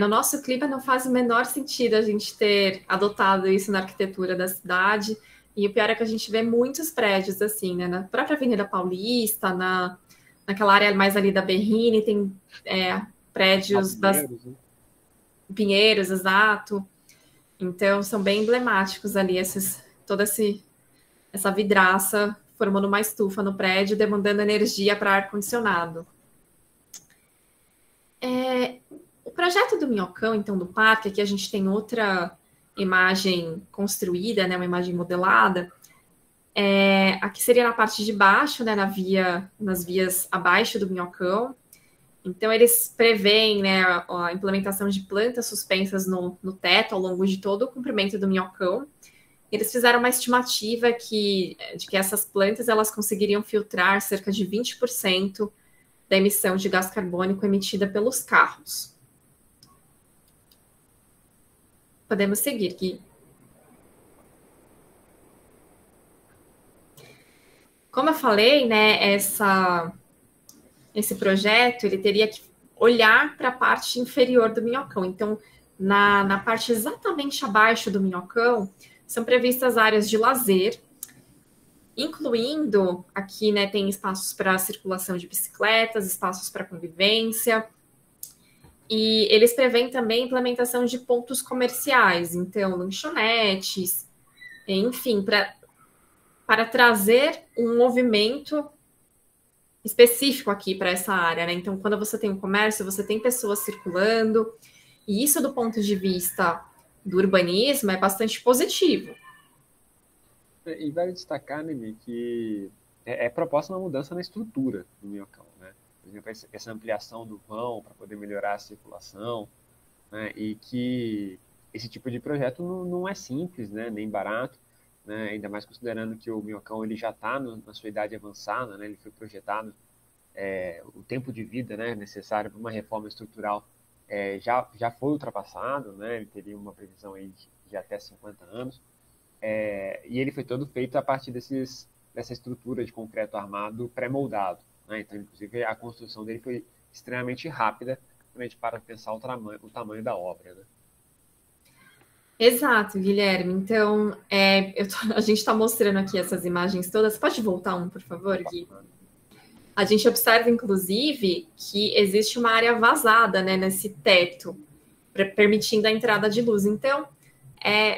S1: No nosso clima não faz o menor sentido a gente ter adotado isso na arquitetura da cidade, e o pior é que a gente vê muitos prédios assim, né? Na própria Avenida Paulista, naquela área mais ali da Berrini, tem prédios... Pinheiros, exato. Então, são bem emblemáticos ali, toda essa vidraça formando uma estufa no prédio, demandando energia para ar-condicionado. O projeto do Minhocão, então, do parque, aqui a gente tem outra imagem construída, né, uma imagem modelada. Aqui seria na parte de baixo, né, nas vias abaixo do Minhocão. Então, eles preveem, né, a implementação de plantas suspensas no teto ao longo de todo o comprimento do Minhocão. Eles fizeram uma estimativa de que essas plantas elas conseguiriam filtrar cerca de 20% da emissão de gás carbônico emitida pelos carros. Podemos seguir, Gui. Como eu falei, né, esse projeto ele teria que olhar para a parte inferior do Minhocão. Então, na parte exatamente abaixo do Minhocão, são previstas áreas de lazer, incluindo aqui, né, tem espaços para circulação de bicicletas, espaços para convivência, e eles prevêem também a implementação de pontos comerciais, então lanchonetes, enfim, para trazer um movimento específico aqui para essa área, né? Então, quando você tem um comércio, você tem pessoas circulando, e isso do ponto de vista do urbanismo é bastante positivo.
S2: E vale destacar, né, que é proposta uma mudança na estrutura do Minhocão, né? Por exemplo, essa ampliação do vão para poder melhorar a circulação, né? E que esse tipo de projeto não é simples, né, nem barato, né? Ainda mais considerando que o Minhocão ele já está na sua idade avançada, né? Ele foi projetado, o tempo de vida, né, necessário para uma reforma estrutural já foi ultrapassado, né? Ele teria uma previsão aí de até 50 anos. E ele foi todo feito a partir dessa estrutura de concreto armado pré-moldado, né? Então, inclusive, a construção dele foi extremamente rápida quando a gente para pensar o tamanho da obra, né?
S1: Exato, Guilherme. Então, a gente está mostrando aqui essas imagens todas. Pode voltar por favor, Gui? A gente observa, inclusive, que existe uma área vazada, né, nesse teto, permitindo a entrada de luz. Então,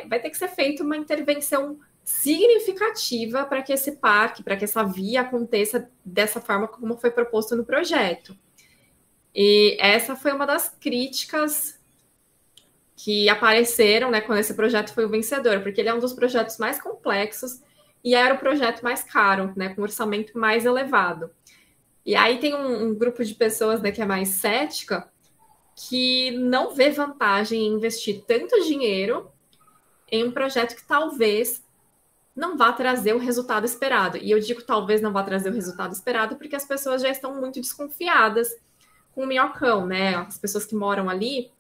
S1: vai ter que ser feita uma intervenção significativa para que esse parque, para que essa via aconteça dessa forma como foi proposto no projeto. E essa foi uma das críticas que apareceram, né, quando esse projeto foi o vencedor, porque ele é um dos projetos mais complexos e era o projeto mais caro, né, com orçamento mais elevado. E aí tem um grupo de pessoas, né, que é mais cética, que não vê vantagem em investir tanto dinheiro em um projeto que talvez não vá trazer o resultado esperado. E eu digo talvez não vá trazer o resultado esperado porque as pessoas já estão muito desconfiadas com o Minhocão, né? As pessoas que moram ali,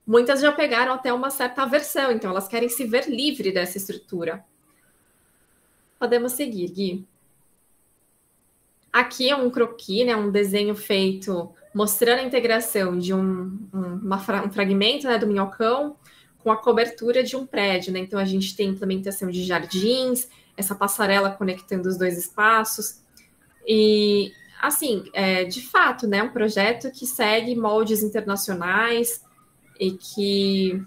S1: muitas já pegaram até uma certa aversão, então elas querem se ver livre dessa estrutura. Podemos seguir, Gui. Aqui é um croquis, né, um desenho feito mostrando a integração de um fragmento, né, do Minhocão com a cobertura de um prédio, né? Então a gente tem implementação de jardins, essa passarela conectando os dois espaços. E, assim, de fato, né, um projeto que segue moldes internacionais e que...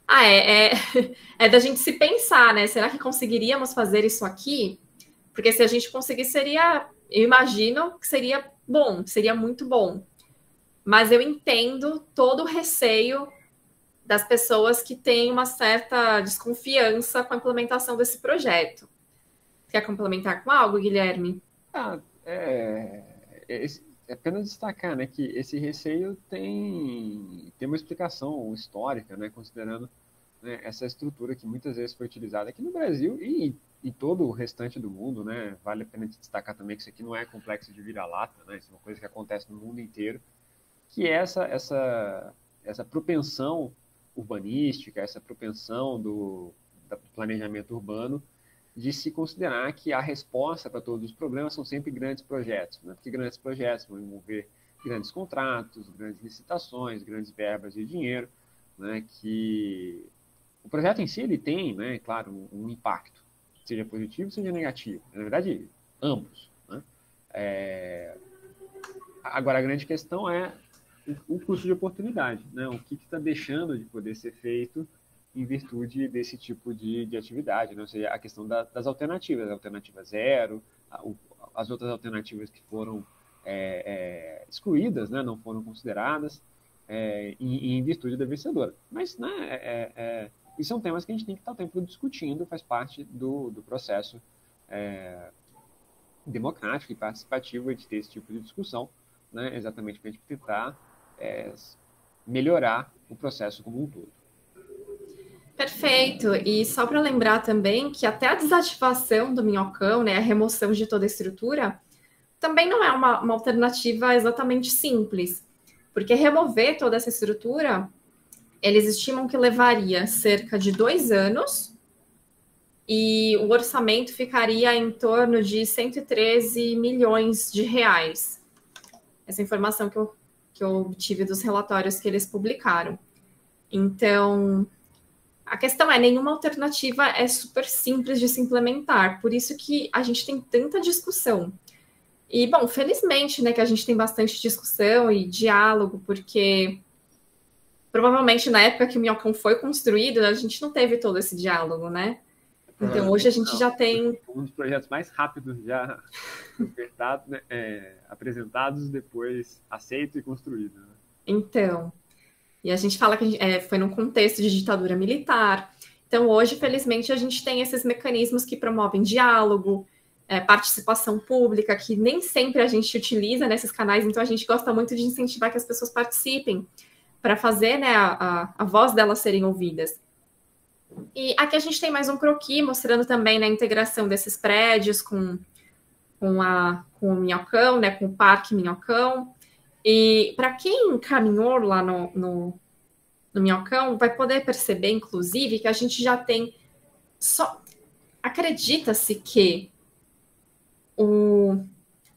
S1: é da gente se pensar, né? Será que conseguiríamos fazer isso aqui? Porque se a gente conseguir, eu imagino que seria bom, seria muito bom. Mas eu entendo todo o receio das pessoas que têm uma certa desconfiança com a implementação desse projeto. Quer complementar com algo, Guilherme?
S2: É apenas destacar, né, que esse receio tem uma explicação histórica, né, considerando, né, essa estrutura que muitas vezes foi utilizada aqui no Brasil e em todo o restante do mundo, né? Vale a pena destacar também que isso aqui não é complexo de vira-lata, né? Isso é uma coisa que acontece no mundo inteiro, que é essa propensão urbanística, essa propensão do planejamento urbano de se considerar que a resposta para todos os problemas são sempre grandes projetos, né? Porque grandes projetos vão envolver grandes contratos, grandes licitações, grandes verbas de dinheiro, né? Que o projeto em si ele tem, né, claro, um impacto, seja positivo, seja negativo. Na verdade, ambos, né? Agora, a grande questão é o custo de oportunidade, né? O que está deixando de poder ser feito em virtude desse tipo de atividade, né? Ou seja, a questão das alternativas, a alternativa zero, as outras alternativas que foram excluídas, né? Não foram consideradas, em virtude da vencedora. Mas, né, isso são temas que a gente tem que estar o tempo discutindo, faz parte do processo democrático e participativo de ter esse tipo de discussão, né? Exatamente para a gente tentar melhorar o processo como um todo.
S1: Perfeito. E só para lembrar também que até a desativação do minhocão, né, a remoção de toda a estrutura, também não é uma alternativa exatamente simples, porque remover toda essa estrutura, eles estimam que levaria cerca de 2 anos e o orçamento ficaria em torno de 113 milhões de reais. Essa informação que eu obtive dos relatórios que eles publicaram. Então, a questão é, nenhuma alternativa é super simples de se implementar, por isso que a gente tem tanta discussão. E, bom, felizmente, né, que a gente tem bastante discussão e diálogo, porque provavelmente na época que o Minhocão foi construído, a gente não teve todo esse diálogo, né? Então, hoje a gente já tem...
S2: Um dos projetos mais rápidos já ofertados, né, apresentados, depois aceito e construído. Né?
S1: Então, e a gente fala que foi num contexto de ditadura militar. Então, hoje, felizmente, a gente tem esses mecanismos que promovem diálogo, participação pública, que nem sempre a gente utiliza nesses canais, então a gente gosta muito de incentivar que as pessoas participem para fazer, né, a voz delas serem ouvidas. E aqui a gente tem mais um croquis mostrando também, né, a integração desses prédios com o Minhocão, né, com o Parque Minhocão. E para quem caminhou lá no Minhocão, vai poder perceber, inclusive, que a gente já tem acredita-se que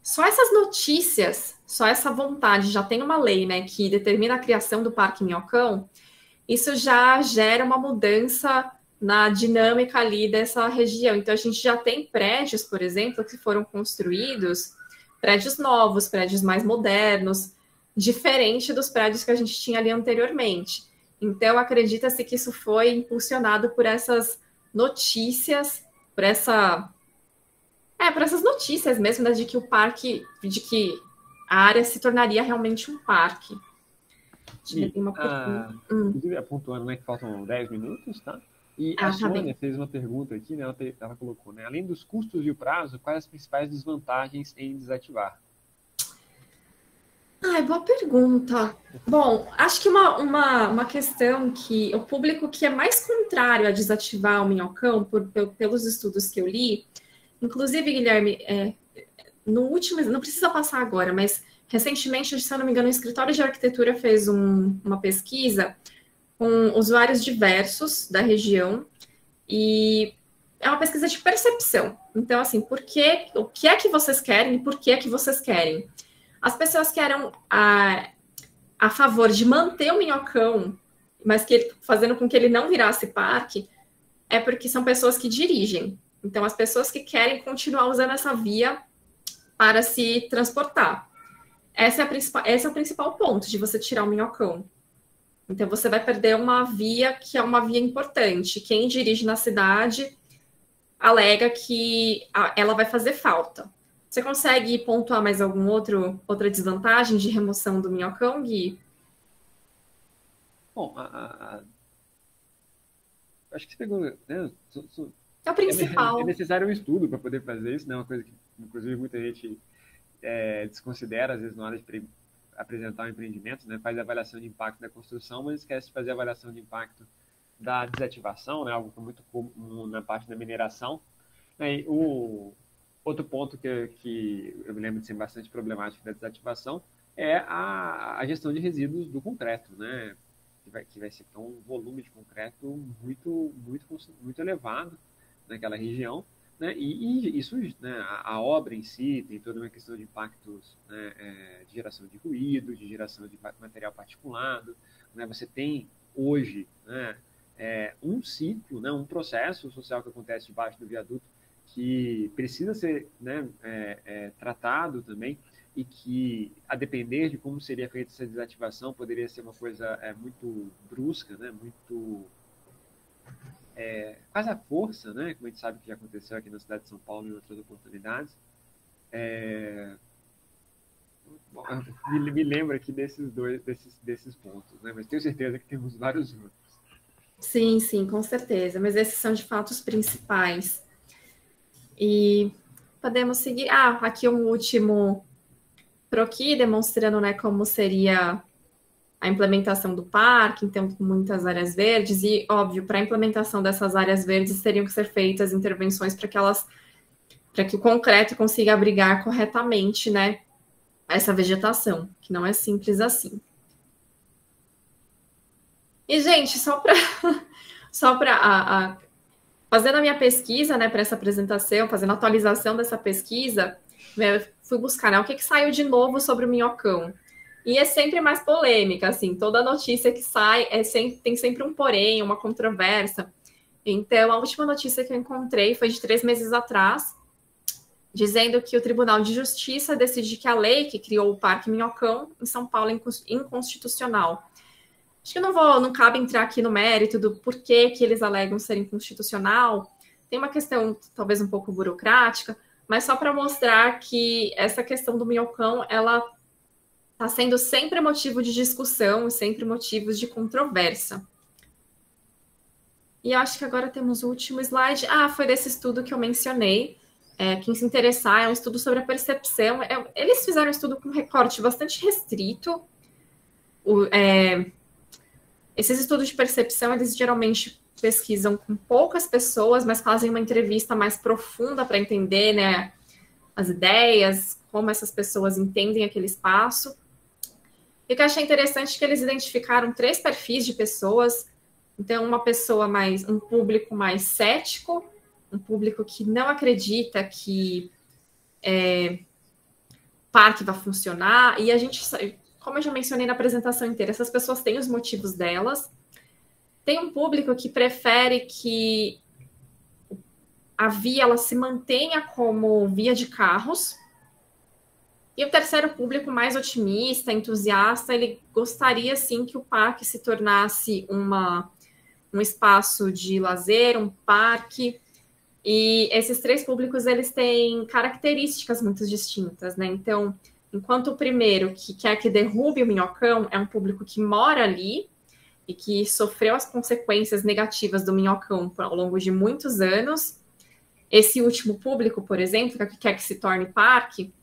S1: só essas notícias, só essa vontade, já tem uma lei, né, que determina a criação do Parque Minhocão, isso já gera uma mudança na dinâmica ali dessa região. Então, a gente já tem prédios, por exemplo, que foram construídos, prédios novos, prédios mais modernos, diferente dos prédios que a gente tinha ali anteriormente. Então, acredita-se que isso foi impulsionado por essas notícias, por essas notícias mesmo, né, de que a área se tornaria realmente um parque.
S2: Inclusive, pontuando, né, que faltam 10 minutos, tá? E a Sônia fez uma pergunta aqui, né? Ela colocou, né? Além dos custos e o prazo, quais as principais desvantagens em desativar?
S1: Boa pergunta. Bom, acho que uma questão que o público que é mais contrário a desativar o minhocão, pelos estudos que eu li, inclusive, Guilherme, no último, não precisa passar agora, mas recentemente, se eu não me engano, o Escritório de Arquitetura fez uma pesquisa com usuários diversos da região e é uma pesquisa de percepção. Então, assim, o que é que vocês querem e por que é que vocês querem? As pessoas que eram a favor de manter o minhocão, mas fazendo com que ele não virasse parque, é porque são pessoas que dirigem. Então, as pessoas que querem continuar usando essa via para se transportar. Esse é o principal ponto de você tirar o minhocão. Então, você vai perder uma via que é uma via importante. Quem dirige na cidade alega que ela vai fazer falta. Você consegue pontuar mais outra desvantagem de remoção do minhocão, Gui?
S2: Bom, a acho que você pegou, né?
S1: É o principal.
S2: É necessário um estudo para poder fazer isso, né? Uma coisa que, inclusive, muita gente desconsidera, às vezes, na hora de apresentar um empreendimento, né? Faz a avaliação de impacto da construção, mas esquece de fazer a avaliação de impacto da desativação, né? Algo que é muito comum na parte da mineração. E o outro ponto que eu me lembro de ser bastante problemático da desativação é a gestão de resíduos do concreto, né? Que vai ser um volume de concreto muito elevado naquela região, né? E isso, né, a obra em si tem toda uma questão de impactos, né, de geração de ruído, de geração de material particulado, né? Você tem hoje, né, um ciclo, né, um processo social que acontece debaixo do viaduto que precisa ser, né, tratado também, e que, a depender de como seria feita essa desativação, poderia ser uma coisa muito brusca, né, muito quase à força, né, como a gente sabe que já aconteceu aqui na cidade de São Paulo em outras oportunidades. Me lembro aqui desses pontos, né, mas tenho certeza que temos vários outros.
S1: Sim, sim, com certeza, mas esses são de fato os principais. E podemos seguir. Aqui um último croquis demonstrando, né, como seria a implementação do parque, então com muitas áreas verdes, e óbvio, para a implementação dessas áreas verdes teriam que ser feitas intervenções para que o concreto consiga abrigar corretamente, né, essa vegetação, que não é simples assim. E, gente, só para fazendo a minha pesquisa, né, para essa apresentação, fazendo a atualização dessa pesquisa, fui buscar, né, o que saiu de novo sobre o minhocão. E é sempre mais polêmica, assim, toda notícia que sai tem sempre um porém, uma controvérsia. Então, a última notícia que eu encontrei foi de 3 meses atrás, dizendo que o Tribunal de Justiça decidiu que a lei que criou o Parque Minhocão em São Paulo é inconstitucional. Acho que não cabe entrar aqui no mérito do porquê que eles alegam ser inconstitucional. Tem uma questão talvez um pouco burocrática, mas só para mostrar que essa questão do minhocão, ela está sendo sempre motivo de discussão e sempre motivos de controvérsia. E acho que agora temos o último slide. Foi desse estudo que eu mencionei. Quem se interessar, é um estudo sobre a percepção. Eles fizeram um estudo com um recorte bastante restrito. Esses estudos de percepção, eles geralmente pesquisam com poucas pessoas, mas fazem uma entrevista mais profunda para entender, né, as ideias, como essas pessoas entendem aquele espaço. E o que eu achei interessante é que eles identificaram 3 perfis de pessoas. Então, um público mais cético, um público que não acredita que o parque vai funcionar, e a gente, como eu já mencionei na apresentação inteira, essas pessoas têm os motivos delas. Tem um público que prefere que a via ela se mantenha como via de carros. E o terceiro público, mais otimista, entusiasta, ele gostaria, sim, que o parque se tornasse um espaço de lazer, um parque. E esses 3 públicos, eles têm características muito distintas, né? Então, enquanto o primeiro, que quer que derrube o minhocão, é um público que mora ali e que sofreu as consequências negativas do minhocão ao longo de muitos anos. Esse último público, por exemplo, que quer que se torne parque,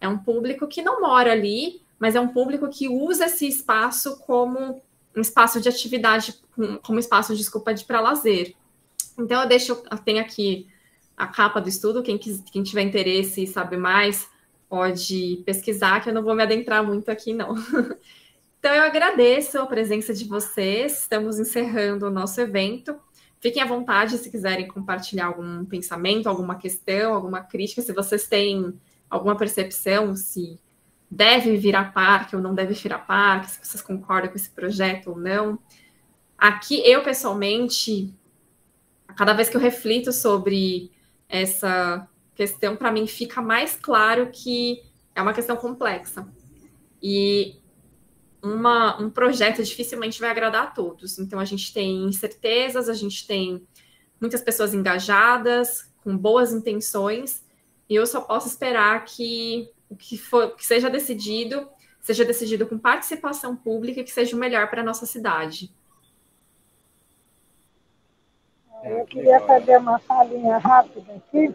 S1: é um público que não mora ali, mas é um público que usa esse espaço como um espaço de atividade, como espaço, para lazer. Então, eu tenho aqui a capa do estudo, quem tiver interesse e saber mais, pode pesquisar, que eu não vou me adentrar muito aqui, não. Então, eu agradeço a presença de vocês, estamos encerrando o nosso evento. Fiquem à vontade se quiserem compartilhar algum pensamento, alguma questão, alguma crítica, se vocês têm alguma percepção, se deve virar parque ou não deve virar parque, se vocês concordam com esse projeto ou não. Aqui, eu, pessoalmente, cada vez que eu reflito sobre essa questão, para mim fica mais claro que é uma questão complexa. E um projeto dificilmente vai agradar a todos. Então, a gente tem incertezas, a gente tem muitas pessoas engajadas, com boas intenções, e eu só posso esperar que o que seja decidido com participação pública e que seja o melhor para a nossa cidade.
S3: Eu queria fazer uma falinha rápida aqui.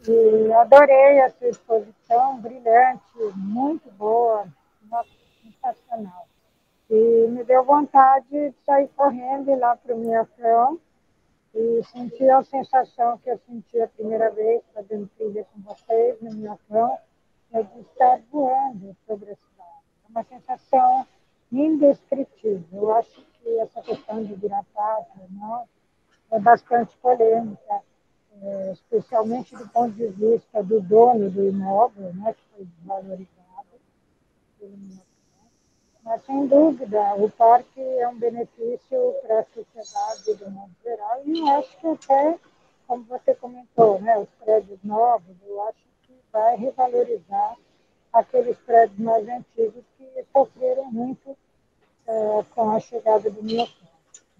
S3: E adorei a sua exposição, brilhante, muito boa, nossa, sensacional. E me deu vontade de sair correndo e ir lá para o Minhocão e sentir a sensação que eu senti a primeira vez fazendo trilha com vocês no Minhocão, é de estar voando sobre a cidade. É uma sensação indescritível. Eu acho que essa questão de virar pátria, não, é bastante polêmica, especialmente do ponto de vista do dono do imóvel, né, que foi desvalorizado pelo imóvel. Mas, sem dúvida, o parque é um benefício para a sociedade de modo geral, e eu acho que até, como você comentou, né, os prédios novos, eu acho que vai revalorizar aqueles prédios mais antigos que sofreram muito com a chegada do Minhocão.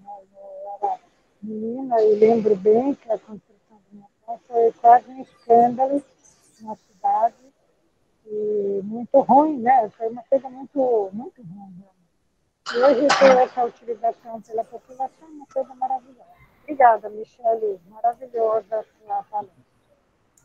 S3: Eu era menina e lembro bem que a construção do Minhocão foi quase um escândalo na cidade e muito ruim, né? Foi uma coisa muito, muito ruim, realmente. E hoje ter essa utilização pela população é uma coisa maravilhosa. Obrigada, Michele. Maravilhosa a sua palestra.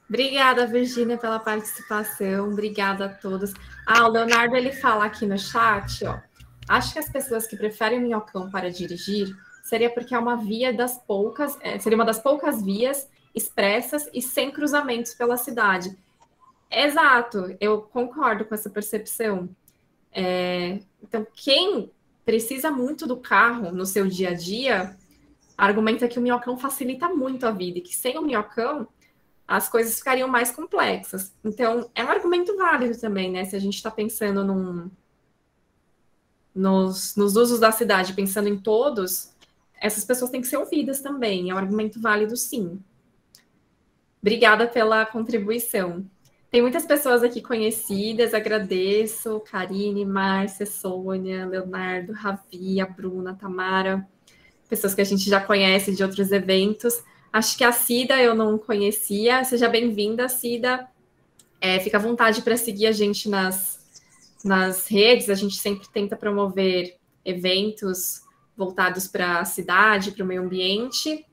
S1: Obrigada, Virgínia, pela participação. Obrigada a todos. O Leonardo, ele fala aqui no chat, ó. Acho que as pessoas que preferem o Minhocão para dirigir seria porque é uma via das poucas, seria uma das poucas vias expressas e sem cruzamentos pela cidade. Exato, eu concordo com essa percepção. Então, quem precisa muito do carro no seu dia a dia, argumenta que o Minhocão facilita muito a vida e que sem o Minhocão as coisas ficariam mais complexas. Então, é um argumento válido também, né? Se a gente está pensando nos usos da cidade, pensando em todos, essas pessoas têm que ser ouvidas também. É um argumento válido, sim. Obrigada pela contribuição. Tem muitas pessoas aqui conhecidas, agradeço. Karine, Márcia, Sônia, Leonardo, Ravi, a Bruna, Tamara, pessoas que a gente já conhece de outros eventos. Acho que a Cida eu não conhecia. Seja bem-vinda, Cida. Fica à vontade para seguir a gente nas redes. A gente sempre tenta promover eventos voltados para a cidade, para o meio ambiente.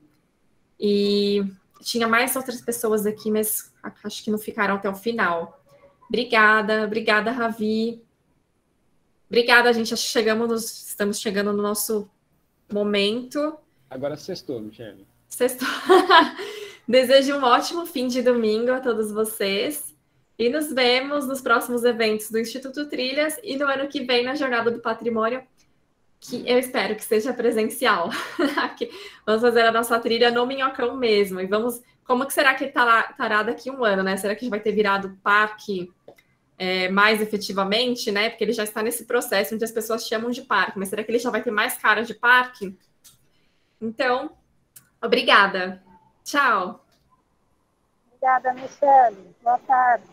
S1: E tinha mais outras pessoas aqui, mas acho que não ficaram até o final. Obrigada, Ravi. Obrigada, gente. Acho que estamos chegando no nosso momento.
S2: Agora sextou, Michele.
S1: Sextou. Desejo um ótimo fim de domingo a todos vocês. E nos vemos nos próximos eventos do Instituto Trilhas e no ano que vem na Jornada do Patrimônio, que eu espero que seja presencial. Vamos fazer a nossa trilha no Minhocão mesmo. E vamos. Como que será que estará daqui a um ano, né? Será que vai ter virado parque mais efetivamente, né? Porque ele já está nesse processo onde as pessoas chamam de parque, mas será que ele já vai ter mais cara de parque? Então, obrigada. Tchau.
S3: Obrigada, Michele. Boa tarde.